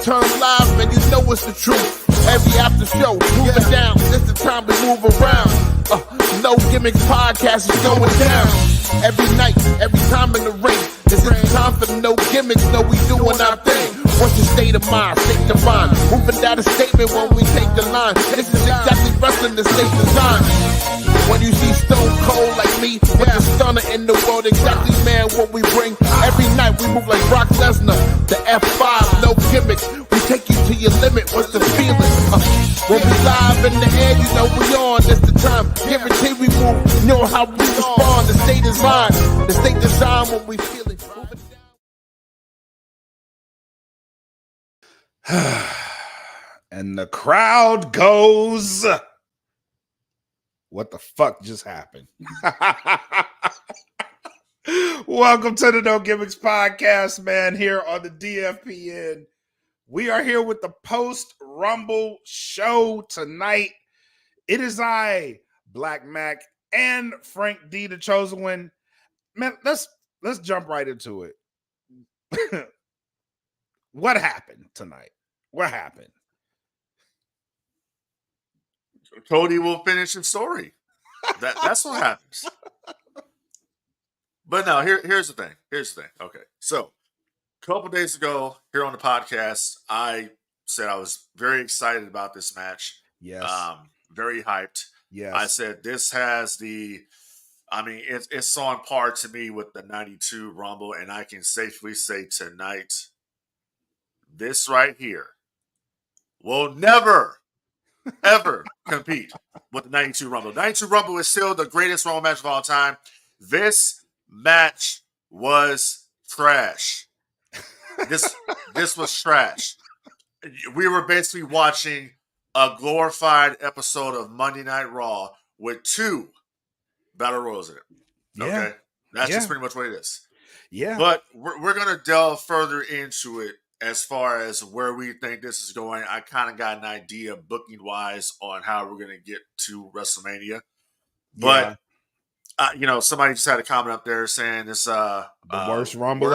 turn live, man, you know it's the truth. Every after show, move it down. This the time to move around. No Gimmicks podcast is going down. Every night, every time in the ring. This is time for No Gimmicks. No, we doing our thing. What's your state of mind? State of mind. Moving down a statement when we take the line. This is exactly wrestling the state design. When you see Stone Cold like me, with the stunner in the world, exactly, man, what we bring. Every night we move like Brock Lesnar. The F5, No Gimmicks. We take you to your limit. What's the feeling? When we live in the air, you know we on. This the time. Guarantee we move. You know how we respond. The state is mine. The state design when we feel it. And the crowd goes, what the fuck just happened? Welcome to the No Gimmicks podcast, man, here on the DFPN. We are here with the post-Rumble show tonight. It is I, Black Mac, and Frank D, the Chosen One. Man, let's jump right into it. What happened tonight? What happened? Cody will finish his story. That's what happens. But no, here's the thing. Okay, so a couple days ago here on the podcast, I said I was very excited about this match. Yes. Very hyped. Yes. I said this has it's on par to me with the 92 Rumble, and I can safely say tonight, this right here will never, ever compete with the 92 Rumble. 92 Rumble is still the greatest Rumble match of all time. This match was trash. This was trash. We were basically watching a glorified episode of Monday Night Raw with 2 Battle Royals in it. Yeah. Okay? That's just pretty much what it is. Yeah. But we're going to delve further into it as far as where we think this is going. I kind of got an idea booking-wise on how we're going to get to WrestleMania. But, somebody just had a comment up there saying it's the worst Rumble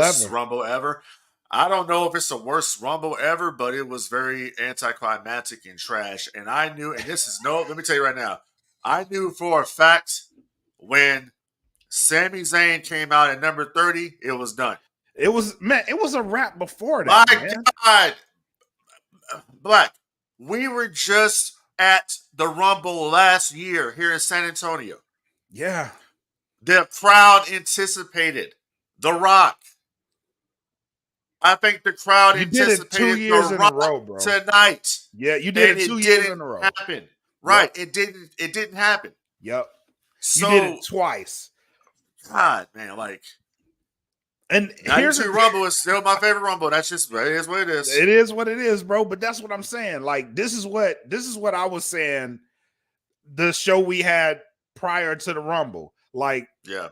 ever. I don't know if it's the worst Rumble ever, but it was very anticlimactic and trash. And I knew, and let me tell you right now, I knew for a fact when Sami Zayn came out at number 30, it was done. It was a wrap before that. My God. Black, we were just at the Rumble last year here in San Antonio. Yeah. The crowd anticipated The Rock. I think the crowd anticipated 2 years The in Rock a row, bro. tonight. Yeah, you did it 2 years in a row. Happen. Right. Yep. It didn't happen. Yep. So, you did it twice. God, man, and here's the Rumble is still my favorite Rumble. It is what it is. It is what it is, bro. But that's what I'm saying. This is what I was saying. The show we had prior to the Rumble, yeah.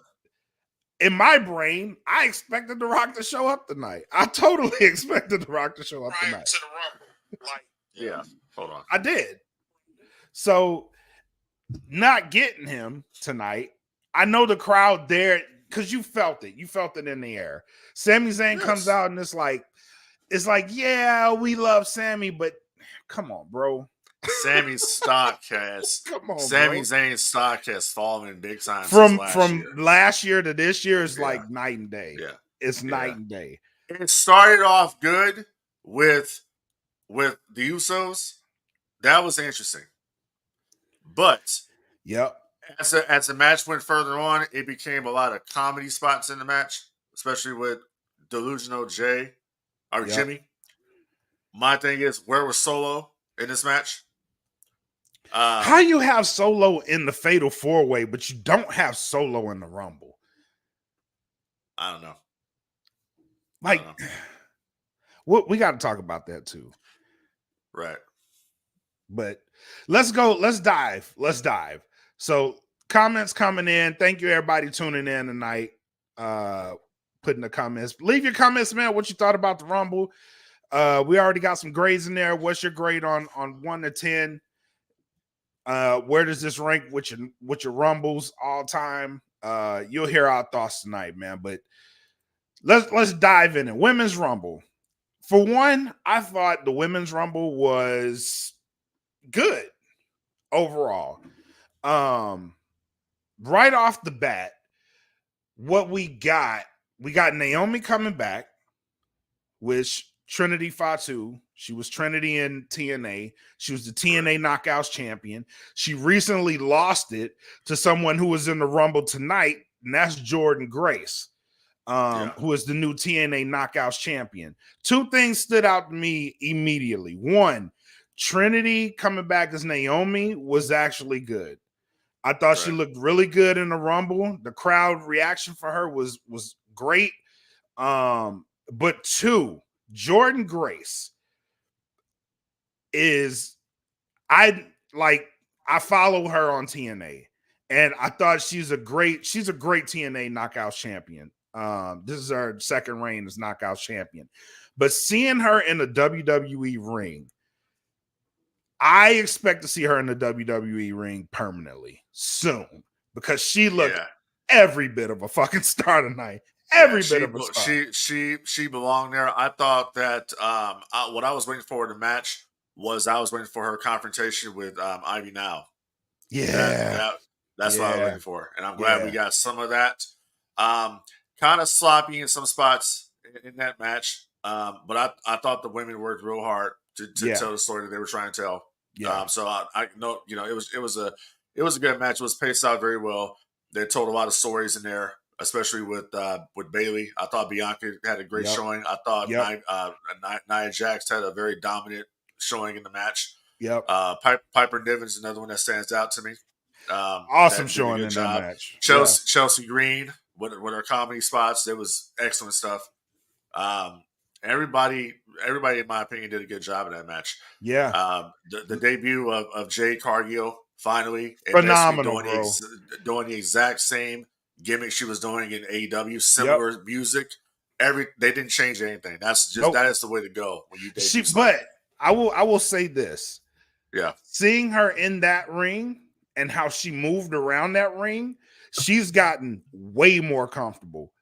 In my brain, I expected The Rock to show up tonight. I totally expected The Rock to show up tonight. To the Rumble, yeah. Hold on, I did. So, not getting him tonight. I know the crowd there. Because you felt it. You felt it in the air. Sami Zayn comes out and it's like, yeah, we love Sami, but come on, bro. Sammy's stock has Sami Zayn's stock has fallen big time from last year to this year is like night and day. Yeah. It's night and day. It started off good with the Usos. That was interesting. But yep. As the match went further on, it became a lot of comedy spots in the match, especially with Delusional Jay or Jimmy. My thing is, where was Solo in this match? How you have Solo in the Fatal 4-Way, but you don't have Solo in the Rumble? I don't know. We got to talk about that too. Right. But let's go. Let's dive. So comments coming in. Thank you everybody tuning in tonight. Putting the comments. Leave your comments, man. What you thought about the Rumble. We already got some grades in there. What's your grade on 1 to 10? Where does this rank with your Rumbles all time? You'll hear our thoughts tonight, man. But let's dive in it. Women's Rumble. For one, I thought the women's rumble was good overall. Right off the bat, what we got Naomi coming back, which Trinity Fatu. She was Trinity in TNA. She was the TNA Knockouts champion. She recently lost it to someone who was in the Rumble tonight, and that's Jordan Grace, who is the new TNA Knockouts champion. Two things stood out to me immediately. One, Trinity coming back as Naomi was actually good. I thought she looked really good in the Rumble. The crowd reaction for her was great. But two, Jordan Grace I follow her on TNA, and I thought she's a great TNA Knockouts champion. This is her second reign as Knockouts champion. But seeing her in the WWE ring, I expect to see her in the WWE ring permanently soon, because she looked every bit of a fucking star tonight. Every bit of a star. She belonged there. I thought that what I was waiting for in the match was I was waiting for her confrontation with Ivy Now. Yeah. That's what I was waiting for. And I'm glad we got some of that. Kind of sloppy in some spots in that match. But I thought the women worked real hard to tell the story that they were trying to tell. So I know, it was a good match. It was paced out very well. They told a lot of stories in there, especially with Bayley. I thought Bianca had a great showing. I thought Nia Jax had a very dominant showing in the match. Piper Niven's another one that stands out to me. Awesome showing in that match. Chelsea Green with her comedy spots, it was excellent stuff. Everybody in my opinion did a good job in that match. The debut of Jade Cargill finally, phenomenal, doing the exact same gimmick she was doing in AEW, similar music. They didn't change anything. That's just that is the way to go when you debut. But I will say this. Seeing her in that ring and how she moved around that ring, she's gotten way more comfortable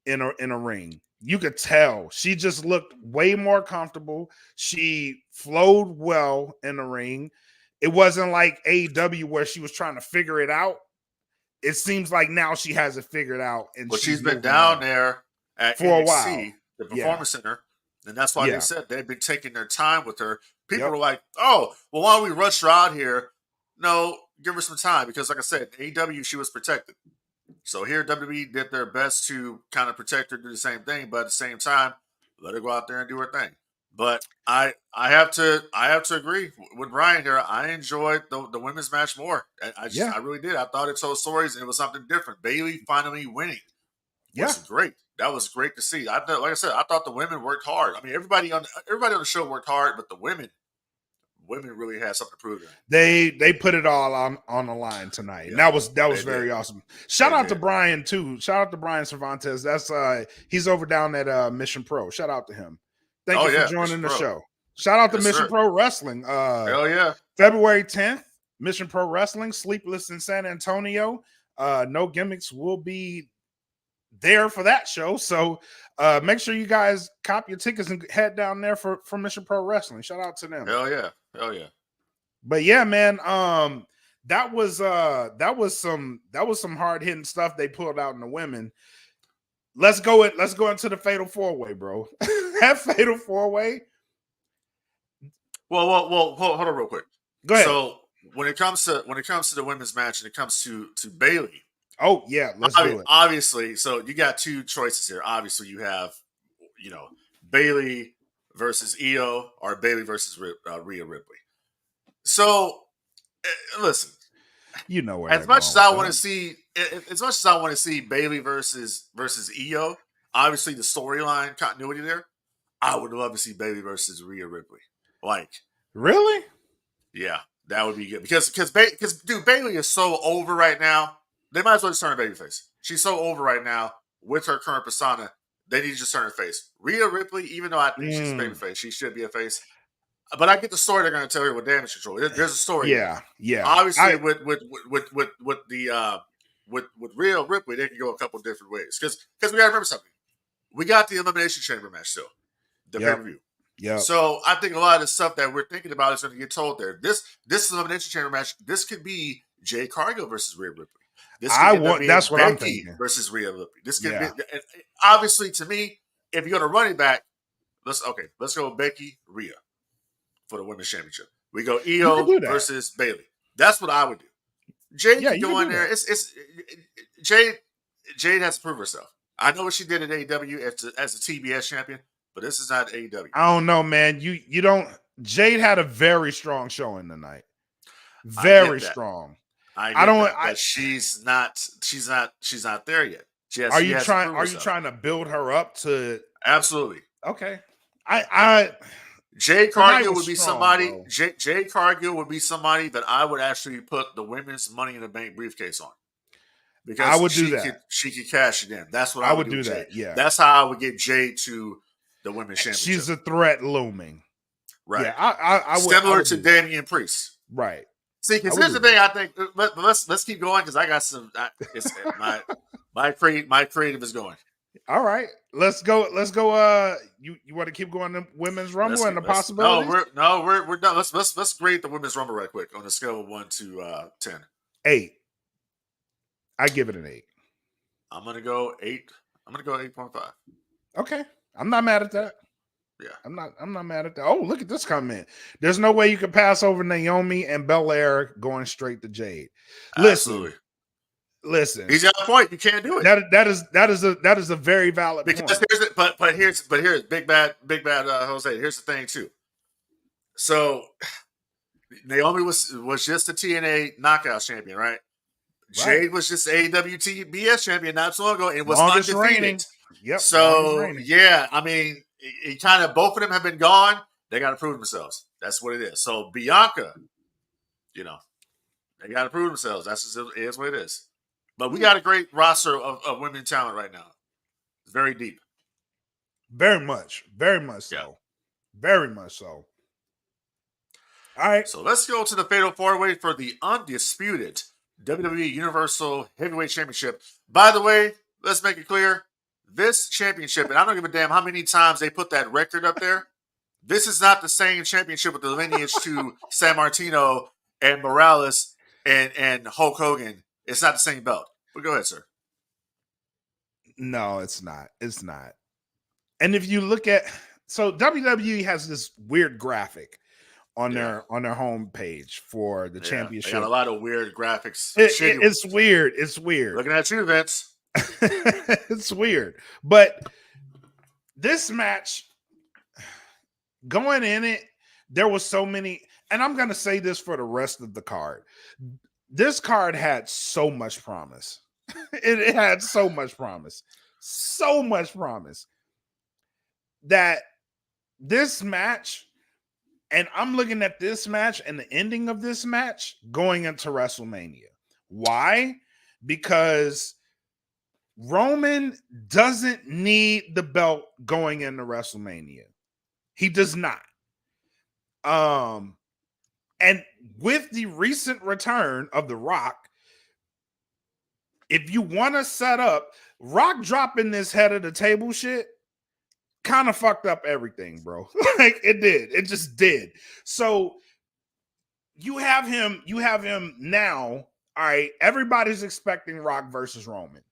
in a ring. You could tell she just looked way more comfortable. She flowed well in the ring. It wasn't like AEW where she was trying to figure it out. It seems like now she has it figured out. And she's been down there for NXT, a while, the Performance Center, and that's why they said they've been taking their time with her. People were like, "Oh, well, why don't we rush her out here?" No, give her some time, because, like I said, AEW, she was protected. So here, WWE did their best to kind of protect her, do the same thing, but at the same time, let her go out there and do her thing. But I have to agree with Brian here. I enjoyed the women's match more. I really did. I thought it told stories and it was something different. Bayley finally winning. Was great. That was great to see. Like I said, I thought the women worked hard. I mean, everybody on the show worked hard, but the women really had something to prove. They put it all on the line tonight. And that was very awesome. Shout out to Brian too. Shout out to Brian Cervantes. That's he's over down at Mission Pro. Shout out to him. Thank you for joining the show. Shout out to Mission Pro Wrestling. Hell yeah. February 10th, Mission Pro Wrestling, Sleepless in San Antonio. No Gimmicks will be there for that show. So make sure you guys cop your tickets and head down there for Mission Pro Wrestling. Shout out to them. Hell yeah. But yeah, man, that was some hard hitting stuff they pulled out in the women. Let's go into the Fatal 4-Way, bro. That Fatal 4-Way. Well, hold on real quick. Go ahead. So when it comes to the women's match and it comes to Bayley. Oh yeah, let's do it. Obviously, so you got two choices here. Obviously, you have Bayley versus Io or Bayley versus Rhea Ripley. So listen, where as much as I want to see Bayley versus Io, obviously the storyline continuity there, I would love to see Bayley versus Rhea Ripley. Like, really? Yeah, that would be good because dude, Bayley is so over right now. They might as well just turn her babyface. She's so over right now with her current persona. They need to just turn her face. Rhea Ripley, even though I think she's a babyface, she should be a face. But I get the story they're going to tell you with Damage Control. There's a story. Yeah. Obviously, with Rhea Ripley, they can go a couple different ways. Because we got to remember something. We got the Elimination Chamber match still. The pay-per-view. Yeah. So I think a lot of the stuff that we're thinking about is going to get told there. This is an elimination chamber match. This could be Jay Cargill versus Rhea Ripley. This could end up being that's what I'm Becky thinking. versus Rhea Ripley. This could Yeah. be obviously to me. If you're going to run it back, let's go Becky Rhea for the women's championship. We go Io versus Bayley. That's what I would do. Jade can go in there. It's Jade has to prove herself. I know what she did at AEW as a TBS champion, but this is not AEW. I don't know, man. You don't. Jade had a very strong showing tonight. Very strong. But she's not there yet. Are you trying to build her up to? Absolutely. Okay. Jade Cargill would be somebody. Jade Cargill would be somebody that I would actually put the women's Money in the Bank briefcase on, because I would do that. She could cash it in. That's what I would do. That. Yeah, that's how I would get Jade to the women's championship. She's a threat looming. Right. Yeah, I would. Similar to Damian Priest. Right. See, because here's the thing. I think let's keep going because I got some. My creative is going. All right, let's go. You want to keep going to Women's Rumble and the possibilities? We're done. Let's grade the Women's Rumble right quick on a scale of 1 to 10. 8. I give it an 8. I'm gonna go 8. I'm gonna go 8.5. Okay, I'm not mad at that. Yeah, I'm not mad at that. Oh, look at this comment. There's no way you could pass over Naomi and Belair going straight to Jade. Absolutely. Listen, he's got a point. You can't do it. That is a very valid point. Here's big bad Jose. Here's the thing too. So Naomi was just a TNA Knockouts champion, right? Jade was just AEW TBS champion not so long ago. It was undefeated. Reigning. Yep. So yeah, I mean, it kind of both of them have been gone. They got to prove themselves. That's what it is. So Bianca, they got to prove themselves. It is what it is. But we got a great roster of women talent right now. It's very deep. Very much so. Yeah. Very much so. All right. So let's go to the Fatal 4-Way for the undisputed WWE Universal Heavyweight Championship. By the way, let's make it clear. This championship, and I don't give a damn how many times they put that record up there, this is not the same championship with the lineage to San Martino and Morales and Hulk Hogan. It's not the same belt. But go ahead, sir. No, it's not. It's not. And if you look at, so WWE has this weird graphic on their home page for the championship. They got a lot of weird graphics. It's weird. It's weird. Looking at you, Vince. It's weird. But this match, going in it, there was so many, and I'm going to say this for the rest of the card. This card had so much promise. It had so much promise. So much promise that this match, and I'm looking at this match and the ending of this match going into WrestleMania. Why? Because Roman doesn't need the belt going into WrestleMania. He does not. And with the recent return of The Rock, if you want to set up Rock dropping this head of the table shit, kind of fucked up everything, bro. Like it did. It just did. So you have him now. All right, everybody's expecting Rock versus Roman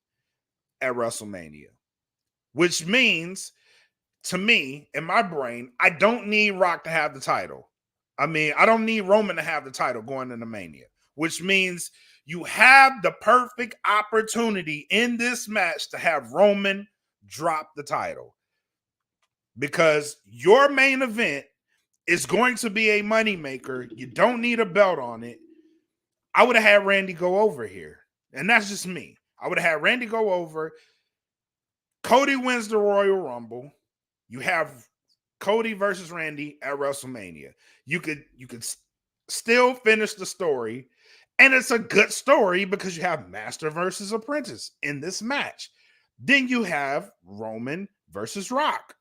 at WrestleMania, which means to me, in my brain, I don't need Rock to have the title. I mean, I don't need Roman to have the title going into Mania, which means you have the perfect opportunity in this match to have Roman drop the title, because your main event is going to be a moneymaker. You don't need a belt on it. I would have had Randy go over here, and that's just me. I would have had Randy go over. Cody wins the Royal Rumble. You have Cody versus Randy at WrestleMania. You could still finish the story, and it's a good story because you have Master versus Apprentice in this match. Then you have Roman versus Rock.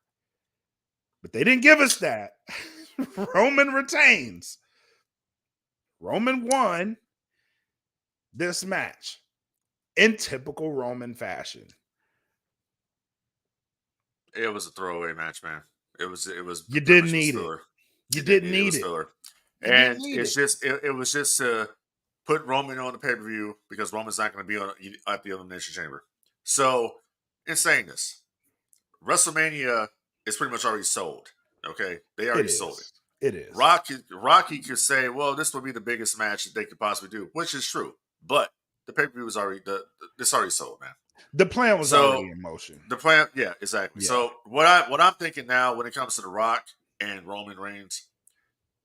But they didn't give us that. Roman retains. Roman won this match in typical Roman fashion. It was a throwaway match, man. It was You pretty didn't much need it. filler. You didn't It need was it. filler. You And didn't need it's just it was just to put Roman on the pay-per-view because Roman's not going to be on at the Elimination Chamber. So, in saying this, WrestleMania is pretty much already sold. Okay, they already sold it. It is. Rocky could say, "Well, this will be the biggest match that they could possibly do," which is true. But the pay-per-view is already it's already sold, man. The plan was already in motion. The plan, yeah, exactly. Yeah. So what I'm thinking now when it comes to The Rock and Roman Reigns,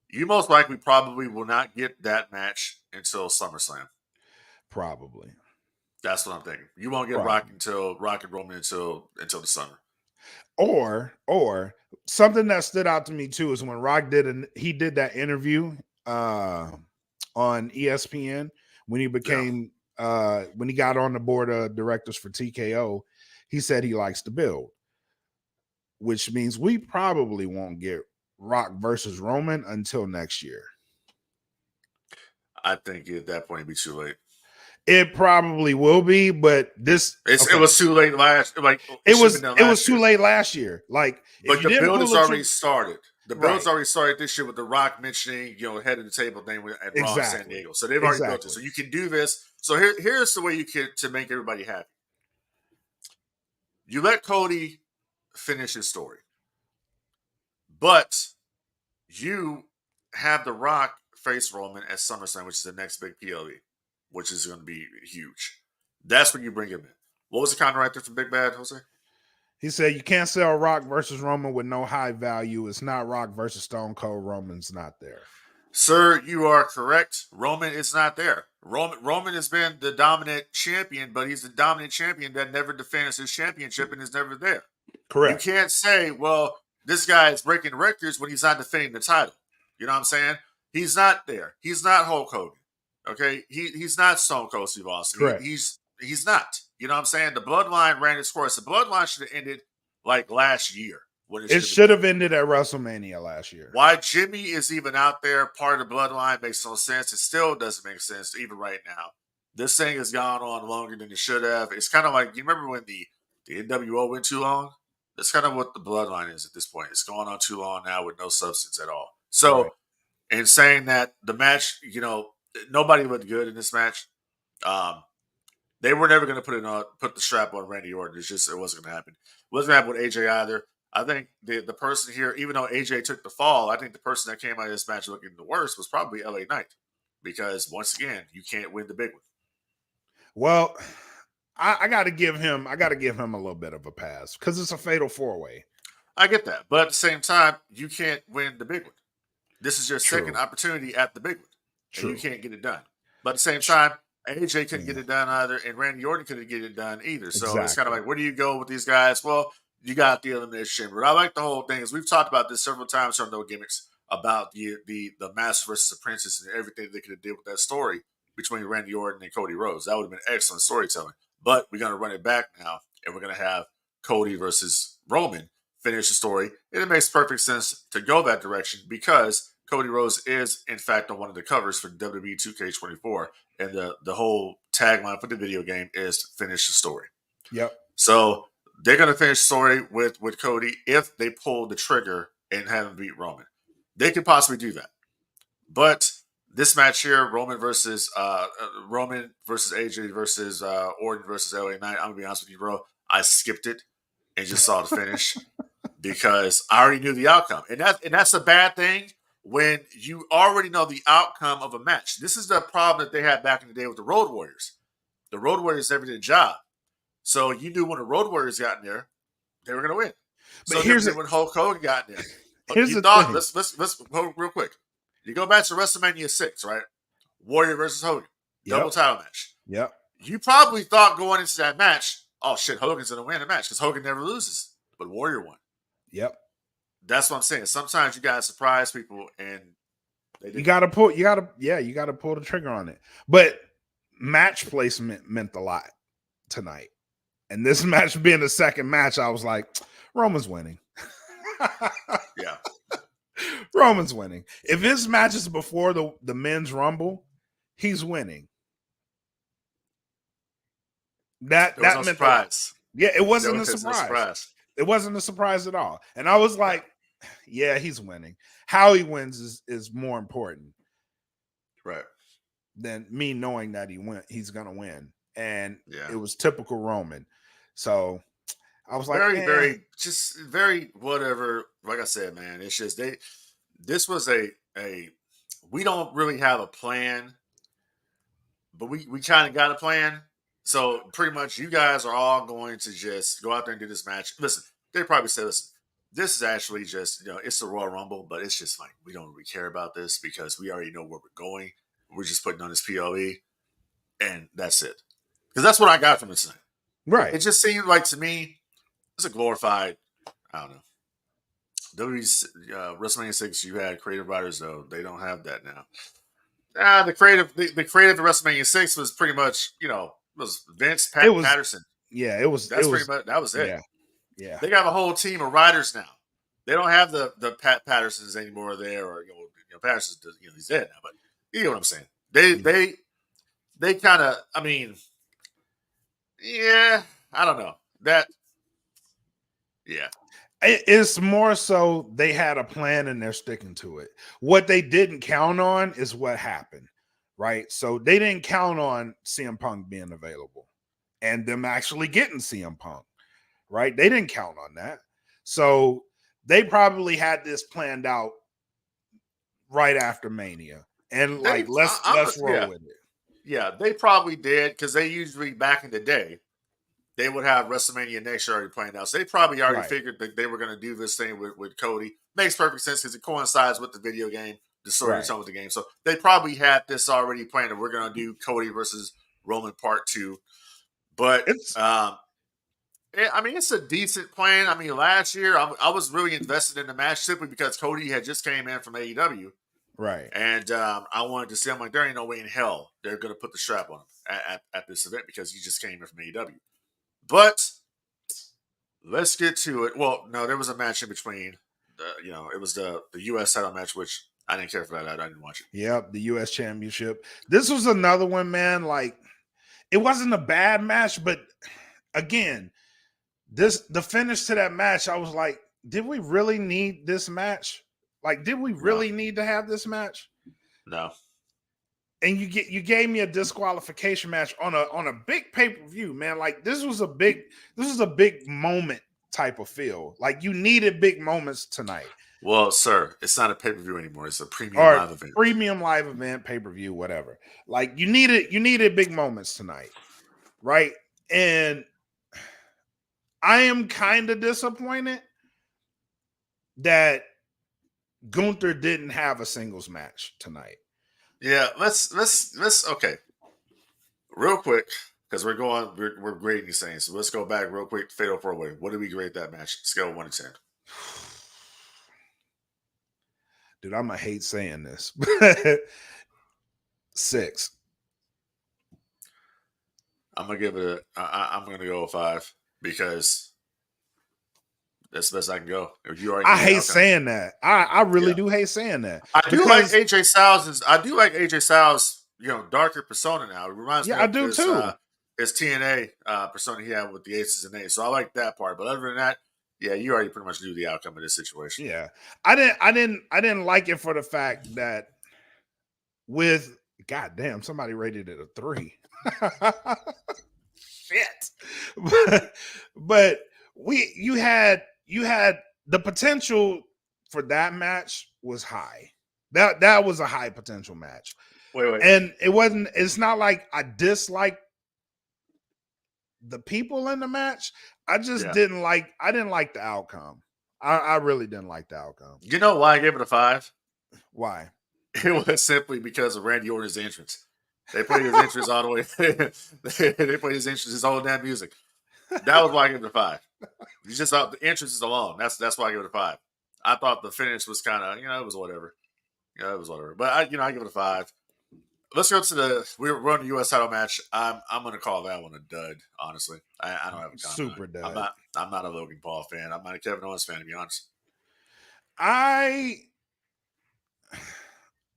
you most likely probably will not get that match until SummerSlam. Probably. That's what I'm thinking. You won't get Rock and Roman until the summer. Or something that stood out to me too is when Rock did that interview on ESPN when he became when he got on the board of directors for TKO. He said he likes to build, which means we probably won't get Rock versus Roman until next year. I think at that point it'd be too late. It probably will be, but it was too late last. It was too late last year. But the build has already started. The build's already started this year with The Rock mentioning, head of the table thing at Raw San Diego. So they've already built it. So you can do this. So here's the way you can to make everybody happy. You let Cody finish his story, but you have The Rock face Roman at SummerSlam, which is the next big PLE, which is going to be huge. That's when you bring him in. What was the counter right there from Big Bad, Jose? He said, you can't sell Rock versus Roman with no high value. It's not Rock versus Stone Cold. Roman's not there. Sir, you are correct. Roman is not there. Roman has been the dominant champion, but he's the dominant champion that never defends his championship and is never there. Correct. You can't say, well, this guy is breaking records when he's not defending the title. You know what I'm saying? He's not there. He's not Hulk Hogan. Okay? He's not Stone Cold Steve Austin. Correct. He's not. You know what I'm saying? The bloodline ran its course. The bloodline should have ended like last year. It should have ended at WrestleMania last year. Why Jimmy is even out there, part of the bloodline, makes no sense. It still doesn't make sense, even right now. This thing has gone on longer than it should have. It's kind of like, you remember when the NWO went too long? That's kind of what the bloodline is at this point. It's going on too long now with no substance at all. So, in saying that, the match, nobody looked good in this match. They were never going to put the strap on Randy Orton. It wasn't going to happen. It wasn't going to happen with AJ either. I think the person here, even though AJ took the fall, I think the person that came out of this match looking the worst was probably LA Knight. Because once again, you can't win the big one. Well, I gotta give him a little bit of a pass because it's a fatal 4-way. I get that. But at the same time, you can't win the big one. This is your second opportunity at the big one. True. And you can't get it done. But at the same time, AJ couldn't get it done either, and Randy Orton couldn't get it done either. So it's kind of like, where do you go with these guys? Well, you got the Elimination Chamber. I like the whole thing. As we've talked about this several times on No Gimmicks about the Master versus the Princess and everything they could have did with that story between Randy Orton and Cody Rhodes. That would have been excellent storytelling. But we're going to run it back now, and we're going to have Cody versus Roman finish the story. And it makes perfect sense to go that direction because Cody Rhodes is, in fact, on one of the covers for WWE 2K24. And the whole tagline for the video game is finish the story. Yep. So they're going to finish the story with Cody if they pull the trigger and have him beat Roman. They could possibly do that. But this match here, Roman versus AJ versus Orton versus LA Knight, I'm going to be honest with you, bro. I skipped it and just saw the finish because I already knew the outcome. And that's a bad thing when you already know the outcome of a match. This is the problem that they had back in the day with the Road Warriors. The Road Warriors never did a job. So you knew when the Road Warriors got in there, they were going to win. But so when Hulk Hogan got in there. Here's the thing. Let's hold real quick. You go back to WrestleMania 6, right? Warrior versus Hogan. Double title match. Yep. You probably thought going into that match, oh shit, Hogan's going to win the match because Hogan never loses. But Warrior won. Yep. That's what I'm saying. Sometimes you gotta surprise people, and you gotta pull the trigger on it. But match placement meant a lot tonight, and this match being the second match, I was like, Roman's winning. Yeah, Roman's winning. If his match is before the men's rumble, he's winning. That meant surprise. Yeah, it wasn't a surprise. It wasn't a surprise at all. And I was like, yeah, he's winning. How he wins is more important Right. than me knowing that he's gonna win. And Yeah. it was typical Roman. So I was like, Very, very, just very whatever. Like I said, man, it's just this was a we don't really have a plan, but we kind of got a plan. So pretty much, you guys are all going to just go out there and do this match. Listen, they probably said, listen, this is actually just it's the Royal Rumble, but it's just like we don't really care about this because we already know where we're going. We're just putting on this PLE, and that's it. Because that's what I got from it tonight. right. It just seemed like to me, it's a glorified, I don't know. WrestleMania 6, you had creative writers, though. They don't have that now. The creative at WrestleMania 6 was pretty much, was Vince Patterson. Yeah, it was. That's it pretty was, much, that was it. Yeah, yeah. They got a whole team of writers now. They don't have the Pat Pattersons anymore there, or Patterson's he's dead now, but you know what I'm saying. They kind of, I mean, yeah, I don't know that. Yeah, It's more so they had a plan and they're sticking to it. What they didn't count on is what happened, right? So they didn't count on CM Punk being available and them actually getting CM Punk, right? They didn't count on that. So they probably had this planned out right after Mania. And like, let's roll with it. Yeah, they probably did because they usually back in the day, they would have WrestleMania next year already planned out. So they probably already figured that they were going to do this thing with Cody. Makes perfect sense because it coincides with the video game, the story you're telling with the game. So they probably had this already planned that we're going to do Cody versus Roman Part 2. But I mean, it's a decent plan. I mean, last year I was really invested in the match simply because Cody had just came in from AEW. Right. And I wanted to see, I'm like, there ain't no way in hell they're going to put the strap on him at this event because he just came in from AEW. But let's get to it. Well, no, there was a match in between. It was the U.S. title match, which I didn't care for that. I didn't watch it. Yep, the U.S. Championship. This was another one, man. Like, it wasn't a bad match, but again, the finish to that match, I was like, did we really need this match? Like, did we really need to have this match? No. And you gave me a disqualification match on a big pay-per-view, man. Like, this was a big moment type of feel. Like, you needed big moments tonight. Well, sir, it's not a pay-per-view anymore. It's a premium live event. Premium live event, pay-per-view, whatever. Like, you needed big moments tonight. Right? And I am kind of disappointed that Gunther didn't have a singles match tonight. Yeah, let's okay. Real quick, because we're grading these things. So let's go back real quick. Fatal 4-Way. What do we grade that match? Scale of 1 to 10. Dude, I'm gonna hate saying this. 6. I'm gonna give it I'm gonna go a 5 because that's the best I can go. I hate saying that. I really do hate saying that. I do like AJ Styles' darker persona now. It reminds me of I do too. His TNA persona he had with the Aces and A's. So I like that part. But other than that, yeah, you already pretty much knew the outcome of this situation. Yeah. I didn't like it for the fact that with goddamn, somebody rated it a 3. Shit. But you had the potential for that match was high. That was a high potential match. Wait. And it's not like I disliked the people in the match. I just didn't like the outcome. I really didn't like the outcome. You know why I gave it a 5? Why? It was simply because of Randy Orton's entrance. They played his entrance all the way. They played his entrance, his whole damn music. That was why I gave it a 5. You just thought the entrances alone. That's why I give it a 5. I thought the finish was kind of, it was whatever. Yeah, it was whatever. But I give it a 5. Let's go to we're on the U.S. title match. I'm going to call that one a dud. Honestly, I don't have a comment. Super dud. I'm not a Logan Paul fan. I'm not a Kevin Owens fan, to be honest.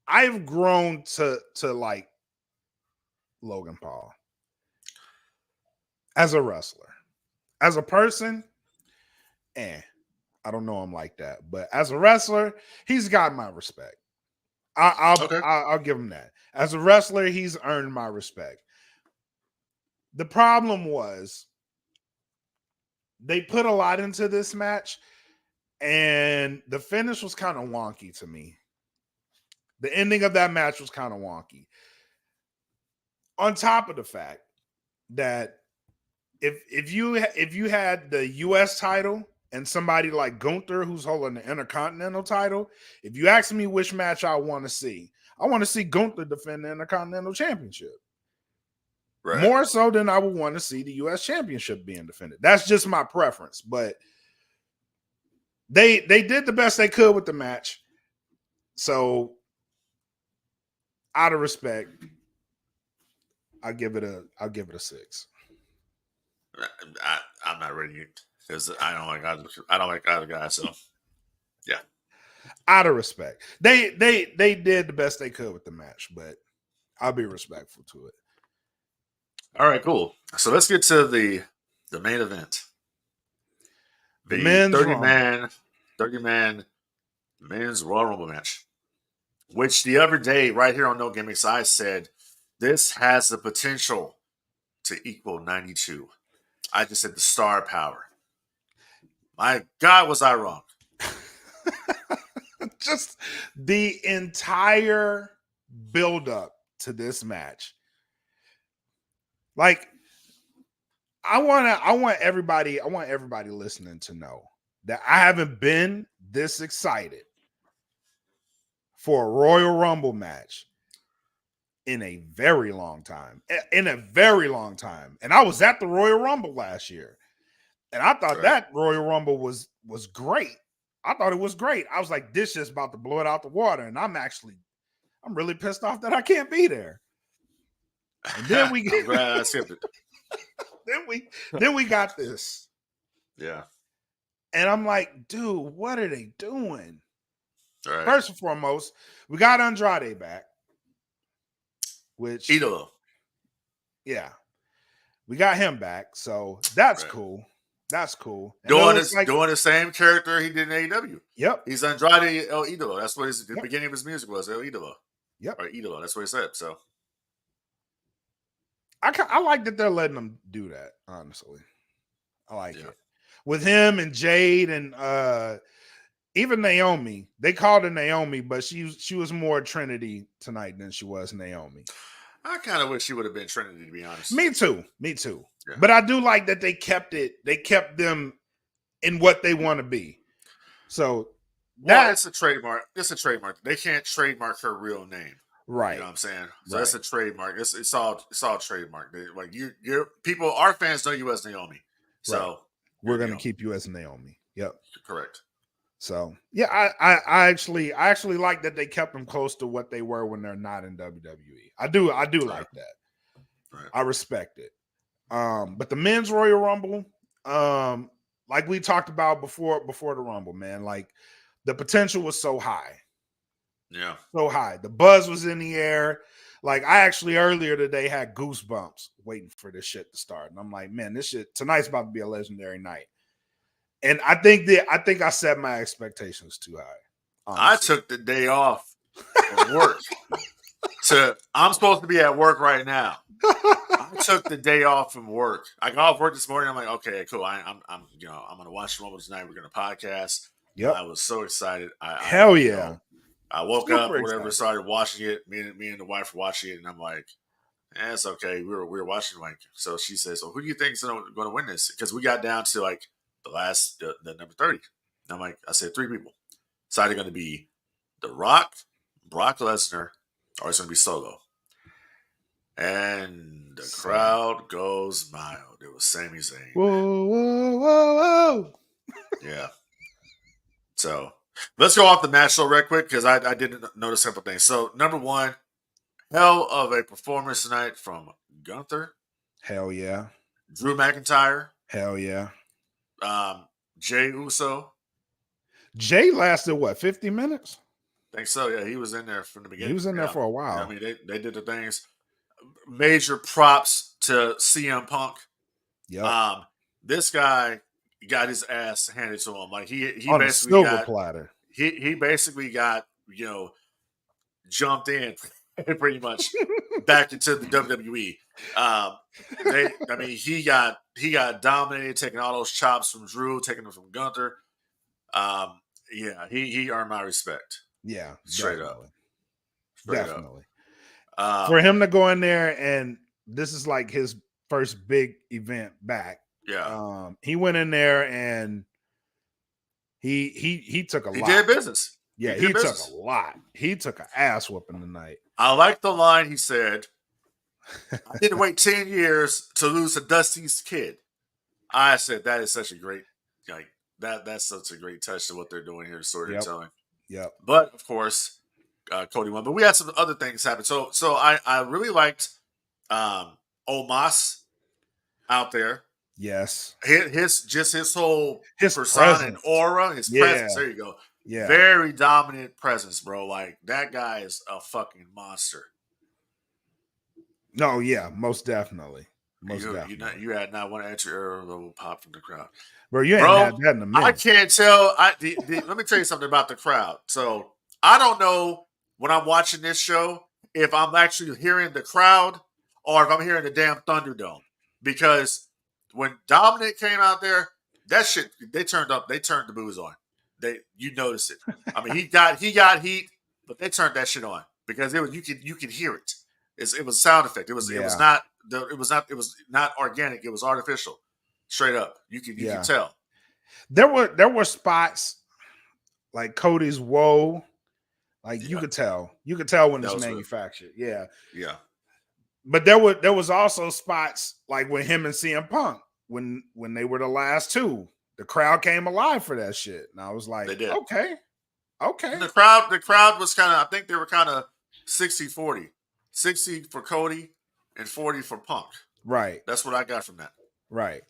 I've grown to like Logan Paul as a wrestler. As a person, I don't know him like that. But as a wrestler, he's got my respect. Okay. I'll give him that. As a wrestler, he's earned my respect. The problem was they put a lot into this match, and the finish was kind of wonky to me. The ending of that match was kind of wonky. On top of the fact that if you had the U.S. title and somebody like Gunther who's holding the Intercontinental title, if you ask me which match I want to see Gunther defend the Intercontinental Championship. Right. More so than I would want to see the U.S. Championship being defended. That's just my preference, but they did the best they could with the match. So, out of respect, I'll give it a 6. I'm not ready because I don't like either guy. So, yeah. Out of respect, they did the best they could with the match, but I'll be respectful to it. All right, cool. So let's get to the main event. The men's 30 man men's Royal Rumble match. Which the other day, right here on No Gimmicks, I said this has the potential to equal 92. I just said the star power. My God, was I wrong? Just the entire build-up to this match. Like, I want everybody listening to know that I haven't been this excited for a Royal Rumble match in a very long time. And I was at the Royal Rumble last year. And I thought that Royal Rumble was great. I thought it was great. I was like, this just about to blow it out the water. And I'm really pissed off that I can't be there. And then we then we got this. Yeah. And I'm like, dude, what are they doing? Right. First and foremost, we got Andrade back. Which Idolo. Yeah. We got him back. So that's cool. That's cool. And doing the same character he did in AEW. Yep. He's Andrade El Idolo. That's what the beginning of his music was, El Idolo. Yep. Or Idolo. That's what he said. So I like that they're letting them do that, honestly. I like it. With him and Jade and even Naomi. They called her Naomi, but she was more Trinity tonight than she was Naomi. I kind of wish she would have been Trinity, to be honest. Me too. Yeah. Yeah. But I do like that they kept them in what they want to be. So that's a trademark. It's a trademark. They can't trademark her real name. Right. You know what I'm saying? So that's a trademark. It's all trademark. Like you're people, our fans know you as Naomi. So we're gonna keep you as Naomi. Yep. Correct. So yeah, I actually like that they kept them close to what they were when they're not in WWE. I do like that. Right. I respect it. But the men's Royal Rumble, like we talked about before the Rumble, man, like the potential was so high. Yeah. So high. The buzz was in the air. Like I actually earlier today had goosebumps waiting for this shit to start. And I'm like, man, this shit tonight's about to be a legendary night. And I think I set my expectations too high. Honestly. I took the day off from work. I'm supposed to be at work right now. I took the day off from work. I got off work this morning. I'm like, okay, cool. I'm gonna watch the Rumble tonight. We're gonna podcast. Yep. I was so excited. Hell yeah. I woke Super up, whatever, excited. started watching it. Me and the wife were watching it, and I'm like, it's okay. We were watching, like, so she says, so who do you think is going to win this? Because we got down to like the number 30. And I said 3 people. It's either going to be The Rock, Brock Lesnar, or it's going to be Solo. And the crowd goes mild. It was Sami Zayn. Whoa, whoa, whoa, whoa. Yeah. So let's go off the match though real quick because I didn't notice a couple things. So number 1, hell of a performance tonight from Gunther. Hell yeah. Drew McIntyre. Hell yeah. Jey Uso. Jay lasted what, 50 minutes? I think so. Yeah, he was in there from the beginning. He was in there for a while. Yeah, I mean, they did the things. Major props to CM Punk. Yep. This guy got his ass handed to him. Like he On a basically silver got platter. he basically got jumped in pretty much back into the WWE. He got dominated, taking all those chops from Drew, taking them from Gunther. He earned my respect. Yeah, Straight up. Definitely. For him to go in there, and this is like his first big event back. Yeah. He went in there and he took a lot. He did business. Yeah, he took a lot. He took an ass whooping tonight. I like the line he said, I didn't wait 10 years to lose to Dusty's kid. I said that is such a great, that's such a great touch to what they're doing here, storytelling. Yep. But of course, Cody won. But we had some other things happen. So I really liked Omos out there. Yes. His whole persona presence. and aura, his presence. There you go. Yeah. Very dominant presence, bro. Like that guy is a fucking monster. No, yeah, most definitely. You had not one extra error level pop from the crowd. Bro, you ain't had that in a minute. I can't tell. Let me tell you something about the crowd. So I don't know when I'm watching this show if I'm actually hearing the crowd or if I'm hearing the damn Thunderdome. Because when Dominic came out there, that shit, they turned the booze on. You notice it. I mean, he got heat, but they turned that shit on because it was you could hear it. It was sound effect. It was not organic. It was artificial. Straight up, you can tell. There were spots like Cody's whoa, like you could tell when it's manufactured. Yeah. But there was also spots like with him and CM Punk when they were the last two. The crowd came alive for that shit. And I was like, okay. The crowd was kind of, I think they were kind of 60-40. 60 for Cody and 40 for Punk. Right. That's what I got from that. Right.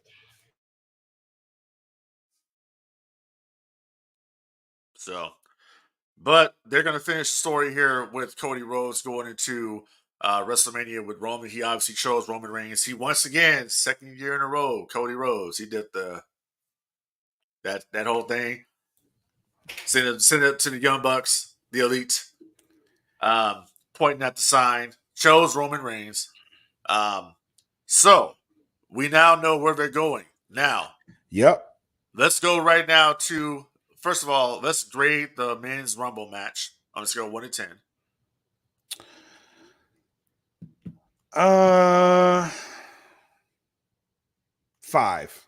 So, but they're going to finish the story here with Cody Rhodes going into WrestleMania with Roman. He obviously chose Roman Reigns. He once again, second year in a row, Cody Rhodes. He did that whole thing. Send it to the Young Bucks, the Elite. Pointing at the sign, chose Roman Reigns. So we now know where they're going. Now, let's go right now to, first of all, let's grade the men's Rumble match on a scale of 1 to 10. 5.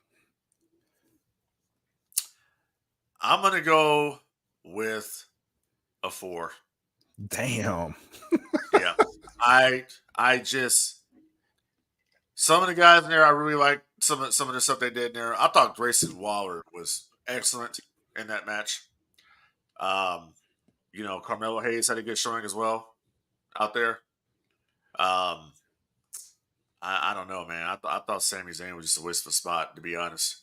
I'm gonna go with a 4. Damn. Yeah. I just, some of the guys in there, I really like some of the stuff they did in there. I thought Grayson Waller was excellent in that match. Carmelo Hayes had a good showing as well out there. I don't know, man. I thought Sami Zayn was just a waste of a spot, to be honest.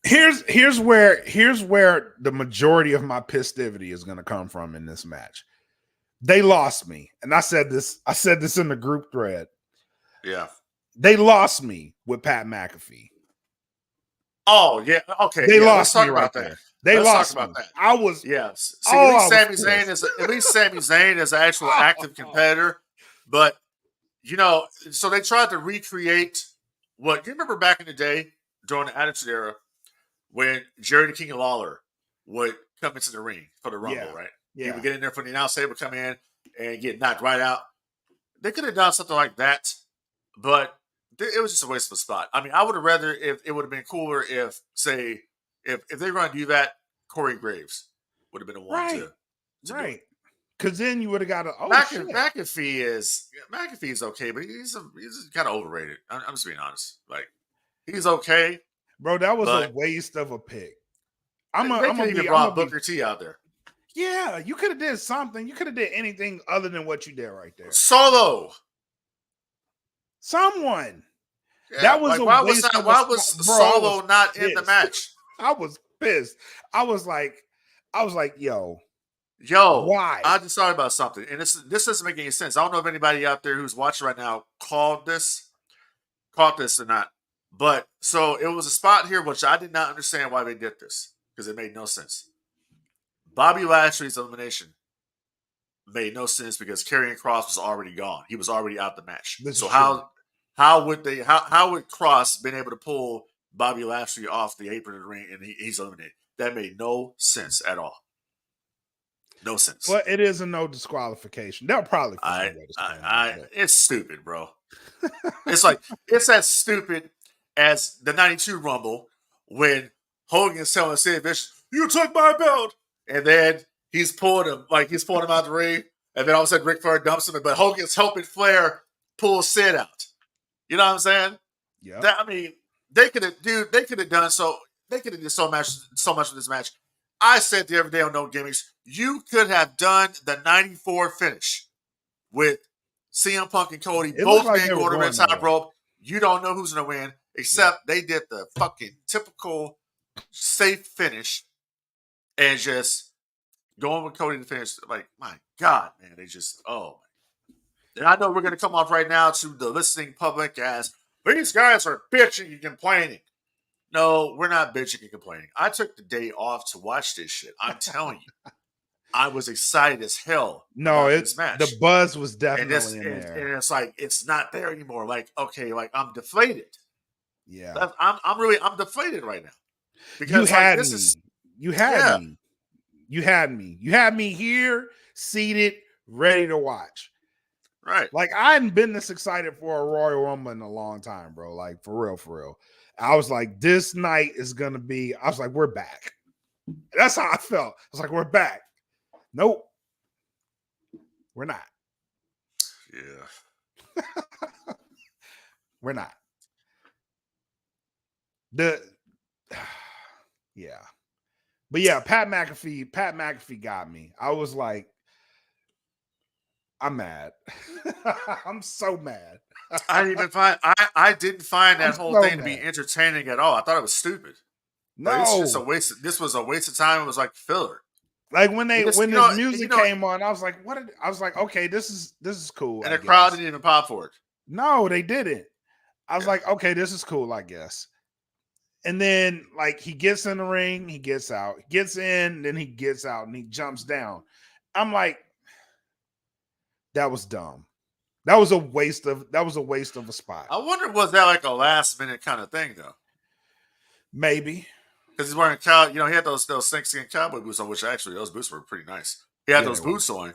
Here's where the majority of my pistivity is going to come from in this match. They lost me, and I said this in the group thread. Yeah, they lost me with Pat McAfee. Oh yeah, okay. They lost me about right that. They lost me. That. I was See, at least Sami Zayn is an actual active competitor, but so they tried to recreate what you remember back in the day during the Attitude Era when Jerry the King Lawler would come into the ring for the Rumble, right? Yeah. He would get in there for the announce table, come in and get knocked right out. They could have done something like that, but it was just a waste of a spot. I mean, I would have rather if it would have been cooler if they were going to do that, Corey Graves would have been the one to right. Because then you would have got McAfee is okay, but he's kind of overrated. I'm just being honest. Like he's okay, bro. That was a waste of a pick. I'm even brought Booker T out there. Yeah, you could have did something. You could have did anything other than what you did right there. Solo. Someone. Yeah, that was why was Solo not in the match? I was pissed. I was like, yo, why? I just thought about something, and this doesn't make any sense. I don't know if anybody out there who's watching right now caught this or not. But so it was a spot here which I did not understand why they did this because it made no sense. Bobby Lashley's elimination made no sense because Karrion Kross was already gone. He was already out the match. This So is true. how would Kross been able to pull Bobby Lashley off the apron of the ring and he's eliminated? That made no sense at all. No sense. Well, it is a no disqualification. They'll probably find a way to I it. it's stupid, bro. It's like it's as stupid as the '92 Rumble when Hogan is telling Sid Vicious, "You took my belt," and then he's pulling him out the ring, and then all of a sudden Ric Flair dumps him, but Hogan's helping Flair pull Sid out. You know what I'm saying? Yeah. I mean, they could have done so much with this match. I said the other day on No Gimmicks, you could have done the 94 finish with CM Punk and Cody, It both looked like men they were going to going the that top way. rope. You don't know who's going to win, except they did the fucking typical safe finish and just going with Cody to finish. Like, my God, man, they just, oh. And I know we're going to come off right now to the listening public as, these guys are bitching and complaining. No, we're not bitching and complaining. I took the day off to watch this shit. I'm telling you. I was excited as hell. No, about it's this match. the buzz was And, definitely in there. and it's like it's not there anymore. Like, okay, like I'm deflated. Yeah. I'm deflated right now. You had me. Is, you had me. You had me. You had me here, seated, ready to watch. Right. Like I hadn't been this excited for a Royal Rumble in a long time, bro. Like for real. I was like, this night is gonna be. I was like, we're back. That's how I felt. I was like, we're back. Nope, we're not. Yeah, we're not. Yeah, but yeah, Pat McAfee got me. I was like, I'm mad. I'm so mad. I didn't find that whole thing to be entertaining at all. I thought it was stupid. No, like, it's just a waste. This was a waste of time. It was like filler. Like when this music came on, I was like, "What?" I was like, "Okay, this is cool." And the crowd didn't even pop for it. No, they didn't. I was like, "Okay, this is cool, I guess." And then, like, he gets in the ring, he gets out, he gets in, then he gets out, and he jumps down. I'm like, that was dumb. That was a waste of a spot. I wonder, was that like a last minute kind of thing though? Maybe. Because he's wearing he had those snakeskin cowboy boots on, which actually those boots were pretty nice. He had those boots on.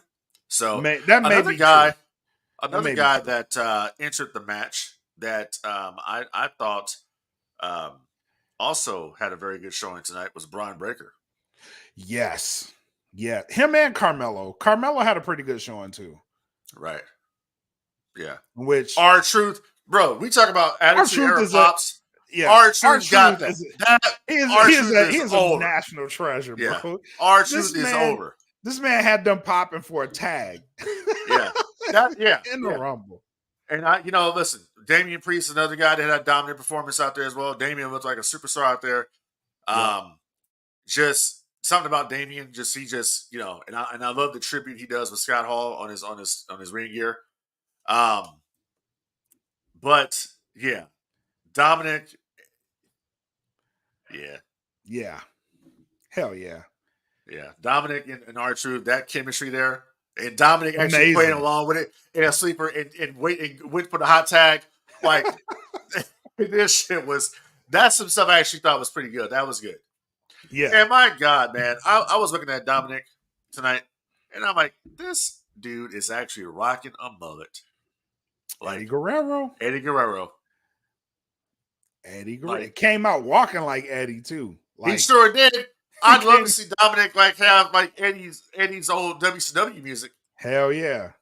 So another guy that entered the match that I thought also had a very good showing tonight was Brian Breaker. Yes. Yeah. Him and Carmelo. Carmelo had a pretty good showing too. Right. Yeah. Which R-Truth, bro, we talk about attitude era pops. Yeah, R-Truth got that. He is a national treasure, bro. Yeah. R-Truth is over. This man had them popping for a tag. Yeah. In the Rumble. And listen, Damian Priest, another guy that had a dominant performance out there as well. Damian looked like a superstar out there. Just something about Damian, and I love the tribute he does with Scott Hall on his ring gear. But yeah, Dominic. Yeah. Hell yeah. Yeah. Dominic and R-Truth, that chemistry there. And Dominic actually playing along with it in a sleeper and went for the hot tag. Like, this shit that's some stuff I actually thought was pretty good. That was good. Yeah. And my God, man, I was looking at Dominic tonight, and I'm like, this dude is actually rocking a mullet. Like Eddie Guerrero. Like, came out walking like Eddie too. Like, he sure did. I'd love to see Dominic have like Eddie's old WCW music. Hell yeah.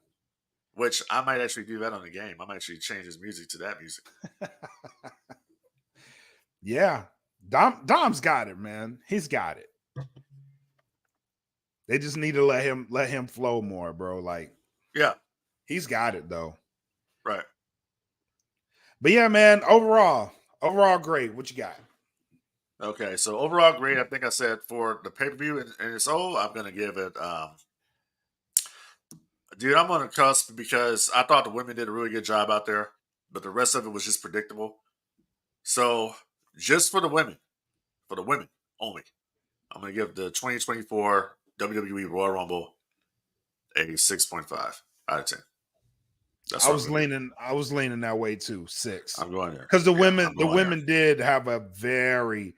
Which I might actually do that on the game. I might actually change his music to that music. Yeah. Dom's got it, man. He's got it. They just need to let him flow more, bro. Like, yeah. He's got it though. Right. But yeah, man, overall great. What you got? Okay, so overall great. I think I said for the pay-per-view and its whole, I'm gonna give it dude, I'm on a cusp because I thought the women did a really good job out there, but the rest of it was just predictable. So just for the women only, I'm going to give the 2024 WWE Royal Rumble a 6.5 out of 10. That's I what was I'm gonna do. leaning that way too. 6. I'm going there. Because the Yeah, I'm going there. women did have a very.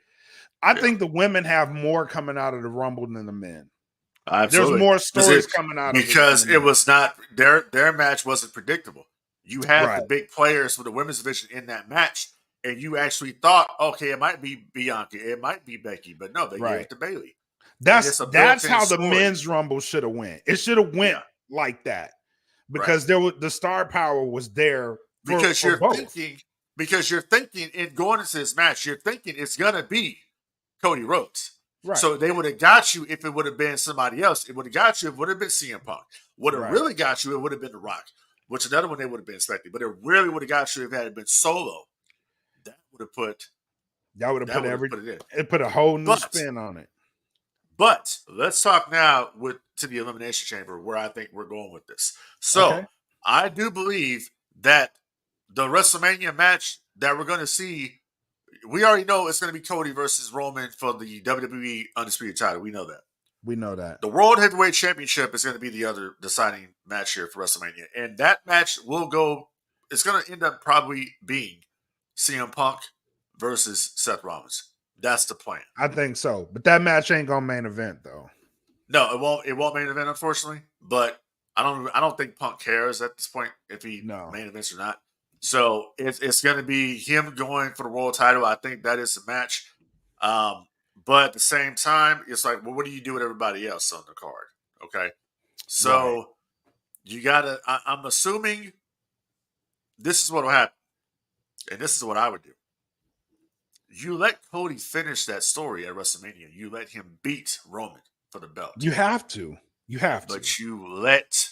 I Yeah. think the women have more coming out of the Rumble than the men. Absolutely. There's more stories coming out because of it. it was not their match wasn't predictable. You had the Right. big players for the women's division in that match, and you actually thought, okay, it might be Bianca, it might be Becky, but no, they gave it to Bailey. That's a how the story. men's Rumble should have went. It should have went like that because there was the star power was there because for you're both. thinking in going into this match, you're thinking it's gonna be Cody Rhodes. Right. So they would have got you if it would have been somebody else. It would have got you if it would have been CM Punk. Would have really got you, it would have been The Rock, which another one they would have been expecting. But it really would have got you if it had been Solo. That would have put it put a whole new spin on it. But let's talk now to the Elimination Chamber, where I think we're going with this. So I do believe that the WrestleMania match that we're going to see, we already know it's going to be Cody versus Roman for the WWE Undisputed title. We know that. The World Heavyweight Championship is going to be the other deciding match here for WrestleMania. And that match it's going to end up probably being CM Punk versus Seth Rollins. That's the plan. I think so. But that match ain't going to main event, though. No, it won't main event, unfortunately. But I don't think Punk cares at this point if he main events or not. So it's going to be him going for the world title. I think that is the match. But at the same time, it's like, well, what do you do with everybody else on the card? Okay. So you got to, I'm assuming this is what will happen. And this is what I would do. You let Cody finish that story at WrestleMania. You let him beat Roman for the belt. You have to. But you let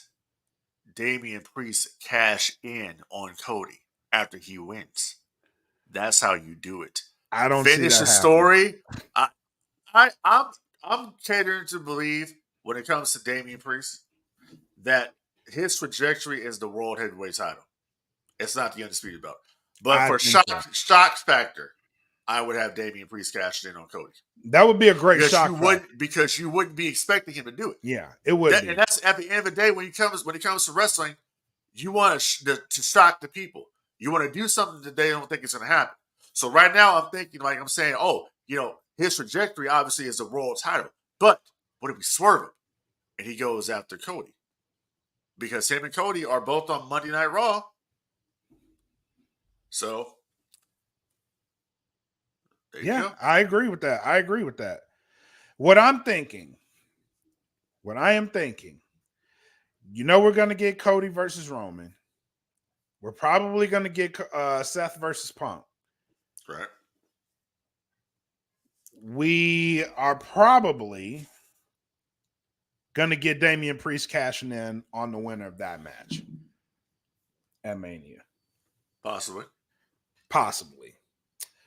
Damian Priest cash in on Cody after he wins. That's how you do it. I don't finish see that the story. I'm catering to believe when it comes to Damian Priest that his trajectory is the World Heavyweight title. It's not the Undisputed belt. But for shock factor, I would have Damian Priest cashed in on Cody. That would be a great shock factor. Because you wouldn't be expecting him to do it. Yeah, it would be. And that's at the end of the day, when it comes to wrestling, you want to shock the people. You want to do something that they don't think is going to happen. So right now, I'm thinking, like I'm saying, his trajectory obviously is the world title. But what if we swerve him and he goes after Cody? Because him and Cody are both on Monday Night Raw. So, there you go. I agree with that. What I am thinking, we're going to get Cody versus Roman. We're probably going to get Seth versus Punk. Right. We are probably going to get Damian Priest cashing in on the winner of that match at Mania. Possibly.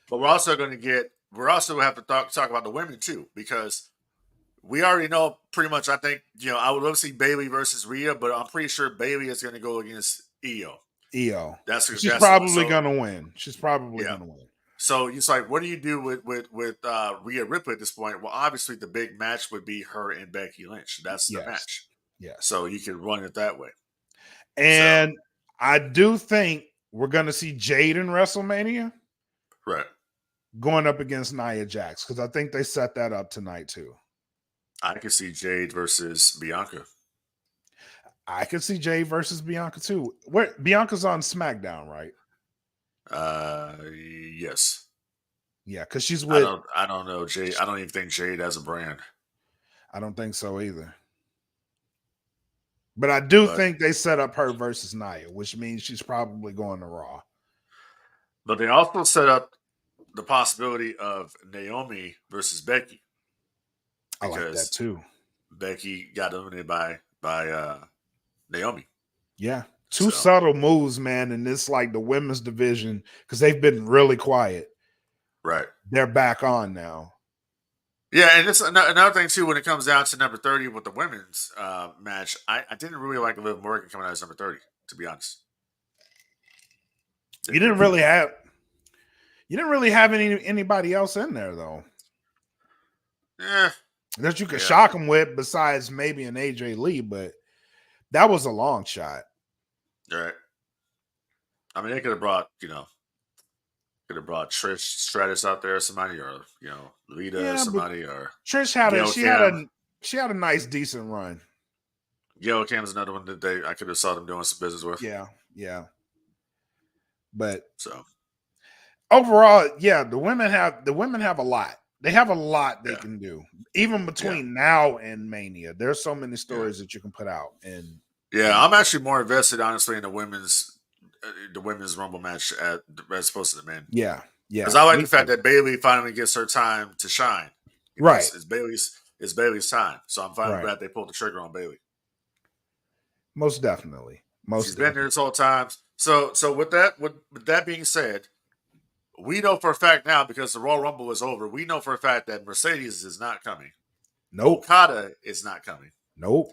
But we're also have to talk about the women too, because we already know pretty much. I think, I would love to see Bayley versus Rhea, but I'm pretty sure Bayley is going to go against Io. She's probably going to win. So it's like, what do you do with Rhea Ripley at this point? Well, obviously the big match would be her and Becky Lynch. That's the match. Yeah. So you can run it that way. And I do think we're going to see Jade in WrestleMania. Right. Going up against Nia Jax, because I think they set that up tonight too. I could see Jade versus Bianca. I could see Jade versus Bianca too. Bianca's on SmackDown, right? Yes. Yeah, because she's with. I don't know Jade. I don't even think Jade has a brand. I don't think so either. But I do think they set up her versus Nia, which means she's probably going to Raw. But they also set up the possibility of Naomi versus Becky. I like that too. Becky got eliminated by Naomi. Yeah. Two subtle moves, man, in this, like, the women's division, because they've been really quiet. Right. They're back on now. Yeah, and it's another thing too, when it comes down to number 30 with the women's match, I didn't really like Liv Morgan coming out as number 30, to be honest. You didn't really have You didn't really have anybody else in there though Yeah. that you could Yeah. shock them with, besides maybe an AJ Lee, but that was a long shot. Right. I mean, they could have brought, Trish Stratus out there, or somebody, or Lita, Yeah, or but somebody, or Trish had Gail she had a nice decent run. Gail Kim's another one that I could have saw them doing some business with. Yeah. But So overall, yeah, the women have a lot. They have a lot they Yeah. can do. Even between now and Mania, there's so many stories that you can put out. And yeah, I'm actually more invested, honestly, in the women's Rumble match as opposed to the men. Yeah. Because I like the fact that Bayley finally gets her time to shine. Right. It's Bayley's time. So I'm finally glad they pulled the trigger on Bayley. Most definitely. She's been there this whole time. So with that being said, we know for a fact now, because the Royal Rumble is over, we know for a fact that Mercedes is not coming. Nope. Okada is not coming. Nope.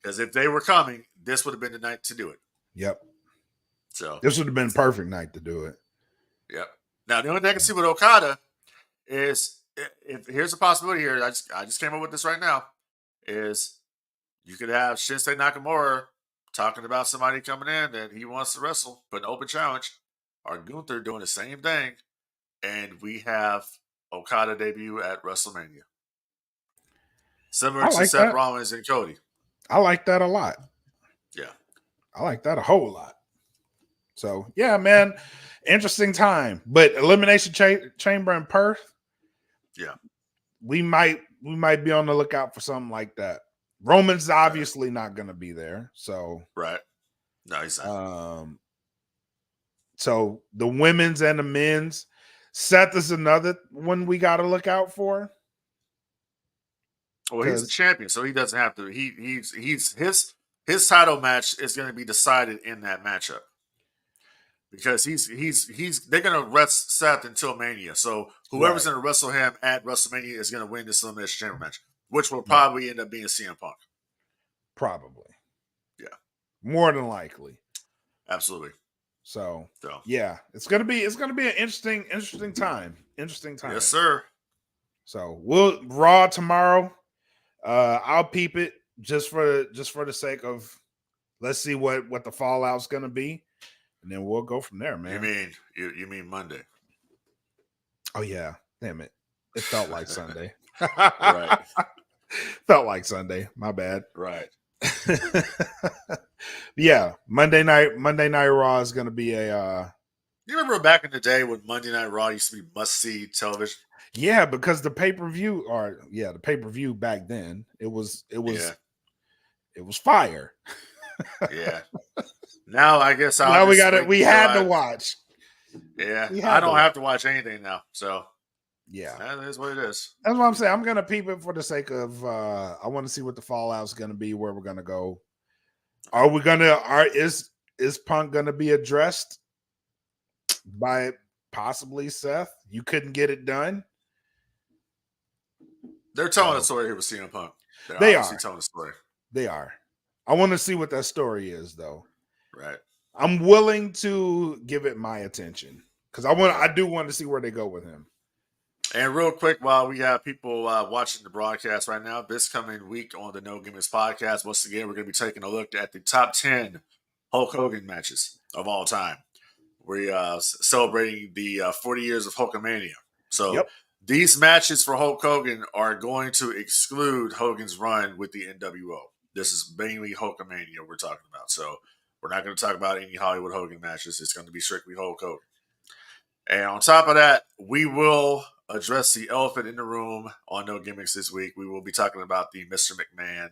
Because if they were coming, this would have been the night to do it. Yep. So this would have been a perfect night to do it. Yep. Now the only thing I can see with Okada is, if here's a possibility here. I just came up with this right now. Is you could have Shinsuke Nakamura talking about somebody coming in that he wants to wrestle, but an open challenge, or Gunther doing the same thing, and we have Okada debut at WrestleMania. Similar to Seth Rollins and Cody. I like that a lot. Yeah. I like that a whole lot. So, yeah, man, interesting time. But Elimination Chamber in Perth, yeah, we might be on the lookout for something like that. Roman's obviously not going to be there, so right. No, he's not. So the women's and the men's. Seth is another one we got to look out for. Well, he's a champion, so he doesn't have to. His title match is going to be decided in that matchup, because they're going to rest Seth until Mania. So whoever's going to wrestle him at WrestleMania is going to win this Elimination Chamber match, which will probably end up being CM Punk. Probably, yeah, more than likely, absolutely. So yeah, it's gonna be an interesting time. Yes, sir. So we'll Raw tomorrow. I'll peep it just for the sake of, let's see what the fallout's gonna be, and then we'll go from there, man. You mean Monday? Oh yeah, damn it! It felt like Sunday. Right. Felt like Sunday. My bad. Right. Yeah, Monday night Raw is gonna be a. You remember back in the day when Monday Night Raw used to be must-see television? Yeah, because the pay-per-view back then, it was fire. Yeah. Now I guess we had to watch. Yeah, I don't have to watch anything now, so yeah, that is what it is. That's what I'm saying. I'm gonna peep it for the sake of I want to see what the fallout's gonna be, where we're gonna go. Is Punk gonna be addressed by possibly Seth? You couldn't get it done. They're telling a story here with CM Punk. They are telling a story. They are. I want to see what that story is, though. Right. I'm willing to give it my attention because I do want to see where they go with him. And real quick, while we have people watching the broadcast right now, this coming week on the No Gimmicks podcast, once again, we're going to be taking a look at the top 10 Hulk Hogan matches of all time. We're celebrating the 40 years of Hulkamania. So these matches for Hulk Hogan are going to exclude Hogan's run with the NWO. This is mainly Hulkamania we're talking about. So we're not going to talk about any Hollywood Hogan matches. It's going to be strictly Hulk Hogan. And on top of that, we will address the elephant in the room on No Gimmicks this week. We will be talking about the Mr. McMahon,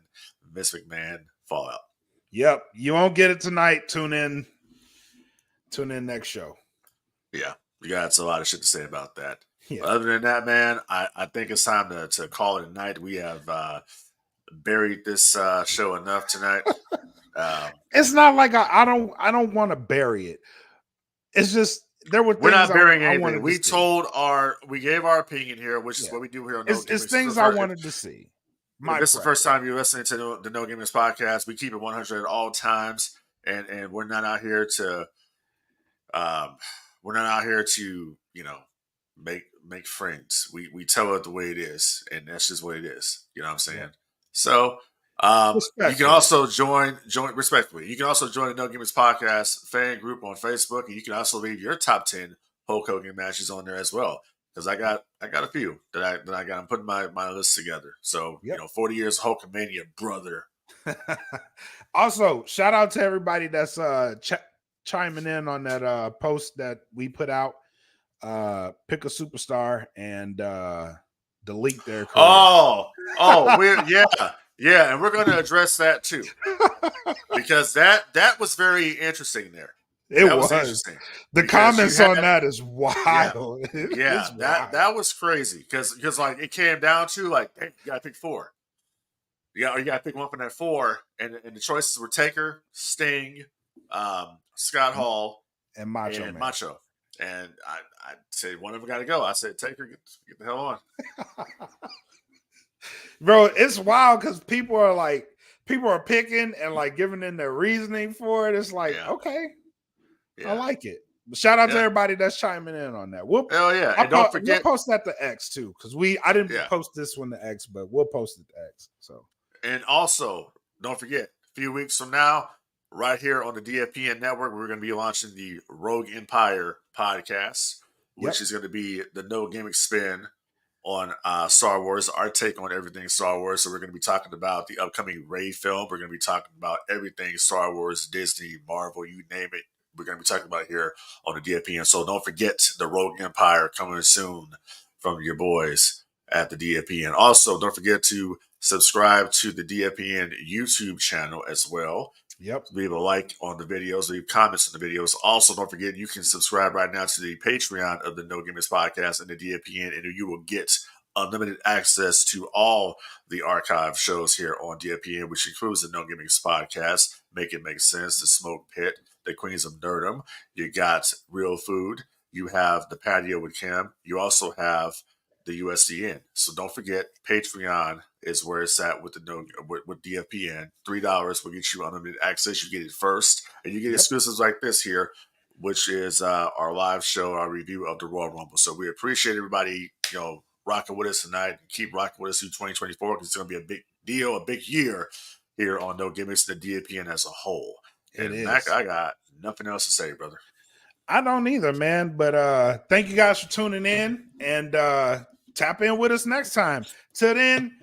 Miss McMahon fallout. Yep. You won't get it tonight. Tune in next show. Yeah. We got a lot of shit to say about that. Yeah. Other than that, man, I think it's time to call it a night. We have buried this show enough tonight. It's not like I don't want to bury it. It's just we're not burying anything. We gave our opinion here, which is what we do here on No Gimmicks. It's things I wanted to see. If this is the first time you're listening to the No Gimmicks podcast, we keep it 100 at all times, and we're not out here to make friends. We tell it the way it is, and that's just what it is. You know what I'm saying? So you can also join respectfully. You can also join the No Gimmicks Podcast fan group on Facebook, and you can also leave your top 10 Hulk Hogan matches on there as well. Because I got a few that I got. I'm putting my list together. So 40 years of Hulkamania, brother. Also, shout out to everybody that's chiming in on that post that we put out. Pick a superstar and delete their career. Yeah, and we're going to address that too, because that was very interesting there. That was interesting. The comments on that is wild. Yeah, that was crazy because like it came down to like, hey, you gotta pick 4. You gotta pick one from that 4, and the choices were Taker, Sting, Scott Hall, and Macho. And I said one of them got to go. I said, Taker, get the hell on. Bro, it's wild because people are picking and like giving them their reasoning for it. It's like, okay, I like it. But shout out to everybody that's chiming in on that. Hell yeah. And don't forget, we'll post that to X too. Because I didn't post this one to X, but we'll post it to X. So, and also don't forget, a few weeks from now, right here on the DFPN network, we're going to be launching the Rogue Empire podcast, which is going to be the No Gimmick spin on Star Wars, our take on everything Star Wars. So we're going to be talking about the upcoming Rey film. We're going to be talking about everything Star Wars, Disney, Marvel, you name it. We're going to be talking about here on the DFPN. So don't forget the Rogue Empire coming soon from your boys at the DFPN. Also, don't forget to subscribe to the DFPN YouTube channel as well. Yep. Leave a like on the videos, leave comments on the videos. Also, don't forget you can subscribe right now to the Patreon of the No Gimmicks Podcast and the DFPN, and you will get unlimited access to all the archive shows here on DFPN, which includes the No Gimmicks Podcast, Make It Make Sense, The Smoke Pit, The Queens of Nerdom. You got Real Food. You have The Patio with Kim. You also have the USDN. So don't forget, Patreon is where it's at with with DFPN. $3 will get you unlimited access. You get it first, and you get exclusives like this here, which is our live show, our review of the Royal Rumble. So we appreciate everybody, rocking with us tonight, and keep rocking with us through 2024 because it's going to be a big deal, a big year here on No Gimmicks, the DFPN as a whole. And Mac, I got nothing else to say, brother. I don't either, man. But thank you guys for tuning in, and tap in with us next time. Till then,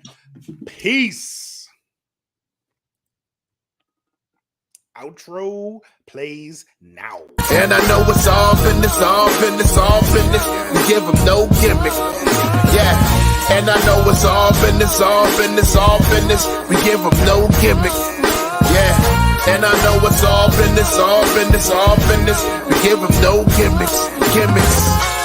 peace. Outro plays now. And I know it's all business. We give them no gimmick. Yeah. And I know it's all business. We give them no gimmick. Yeah. And I know it's all business. We give them no gimmicks.